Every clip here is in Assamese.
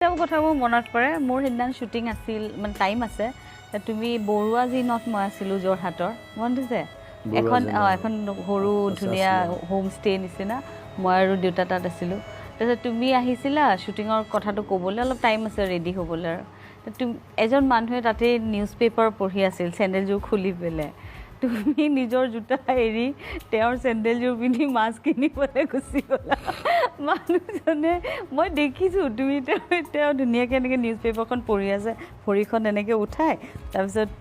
তেওঁ কথা মোৰ মনত পৰে মোৰ সেইদিনা শ্বুটিং আছিল মানে টাইম আছে তুমি বৰুৱা যি নট মই আছিলোঁ যোৰহাটৰ মনত আছে এখন সৰু ধুনীয়া হোম ষ্টে নিচিনা মই আৰু দেউতা তাত আছিলোঁ তাৰপিছত তুমি আহিছিলা শ্বুটিঙৰ কথাটো ক'বলৈ অলপ টাইম আছে ৰেডি হ'বলৈ আৰু তুমি এজন মানুহে তাতে নিউজ পেপাৰ পঢ়ি আছিল চেণ্ডেলযোৰ খুলি পেলাই তুমি নিজৰ জোতা এৰি তেওঁৰ চেণ্ডেলযোৰ পিন্ধি মাছ কিনিবলৈ গুচি গ'লা মানুহজনে মই দেখিছোঁ তুমি তেওঁ ধুনীয়াকৈ এনেকৈ নিউজ পেপাৰখন পঢ়ি আছে ভৰিখন এনেকৈ উঠাই তাৰপিছত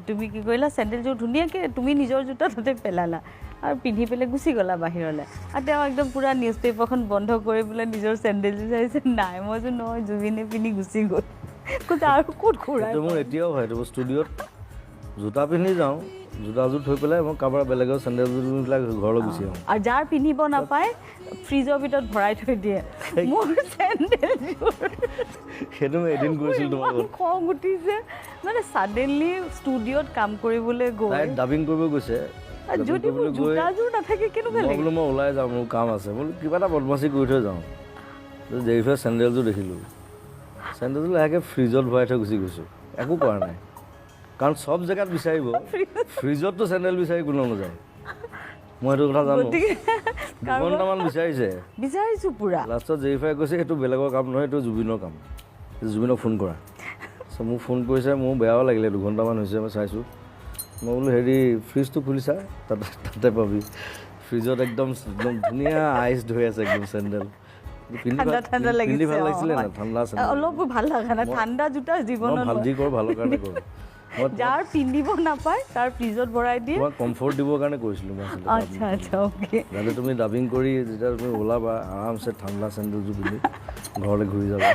তুমি কি কৰিলা চেণ্ডেলযোৰ ধুনীয়াকৈ তুমি নিজৰ জোতা তাতে পেলালা আৰু পিন্ধি পেলাই গুচি গ'লা বাহিৰলৈ আৰু তেওঁ একদম পূৰা নিউজ পেপাৰখন বন্ধ কৰি পেলাই নিজৰ চেণ্ডেলযোৰ চাইছে নাই মইতো নহয় জুবিনে পিন্ধি গুচি গ'ল কৈছে আৰু ক'ত ঘূৰাই মোৰ এতিয়াও হয় ষ্টুডিঅ'ত জোতা পিন্ধি যাওঁ জোতাযোৰ থৈ পেলাই মই কাৰোবাৰ বেলেগৰ চেণ্ডেলযোৰ বিলাক ঘৰলৈ গুচি আহোঁ আৰু যাৰ পিন্ধিব নাপায় ফ্ৰিজৰ ভিতৰত ভৰাই থৈ দিয়ে মোৰ চেণ্ডেলযোৰ সেইটো মই এদিন কৰিছিলোঁ তোমাৰ খং উঠিছে মানে ছাডেনলি ষ্টুডিঅ'ত কাম কৰিবলৈ গৈ ডাবিং কৰিব গৈছে যদি মোৰ জোতাযোৰ নাথাকে কেনেকুৱা লাগে বোলো মই ওলাই যাওঁ মোৰ কাম আছে বোলো কিবা এটা বদমাচি কৰি থৈ যাওঁ দেৰিফাই চেণ্ডেলযোৰ দেখিলোঁ চেণ্ডেলযোৰ লাহেকৈ ফ্ৰিজত ভৰাই থৈ গুচি গৈছোঁ একো কৰা নাই কাৰণ চব জেগাত বিচাৰিব ফ্ৰিজততো চেণ্ডেল বিচাৰি কোনো নাযায় মই সেইটো কথা জানো দুঘণ্টামান বিচাৰিছোঁ পূৰা লাষ্টত জেৰিফাই কৈছে সেইটো বেলেগৰ কাম নহয় এইটো জুবিনৰ কাম জুবিনক ফোন কৰা মোক ফোন কৰিছে মোৰ বেয়াও লাগিলে দুঘণ্টামান হৈছে মই চাইছোঁ মই বোলো হেৰি ফ্ৰিজটো খুলিছা তাতে পাবি ফ্ৰিজত একদম ধুনীয়া আইচ ধৰি আছে একদম চেণ্ডেল পিন্ধি ভাল লাগিছিলে না ঠাণ্ডা অলপ ভাল লগা নাই ঠাণ্ডা জোতা জীৱনত ভাল যি কৰোঁ ভালৰ কাৰণে কৰোঁ যাৰ পিন্ধিব নাপায় তাৰ ফ্ৰিজত ভৰাই দিয়ে মই কমফৰ্ট দিবৰ কাৰণে কৈছিলোঁ মই আচ্ছা অ'কে যাতে তুমি ডাবিং কৰি যেতিয়া তুমি ওলাবা আৰামছে ঠাণ্ডা চেণ্ডেলযোৰ পিন্ধি ঘৰলৈ ঘূৰি যাবা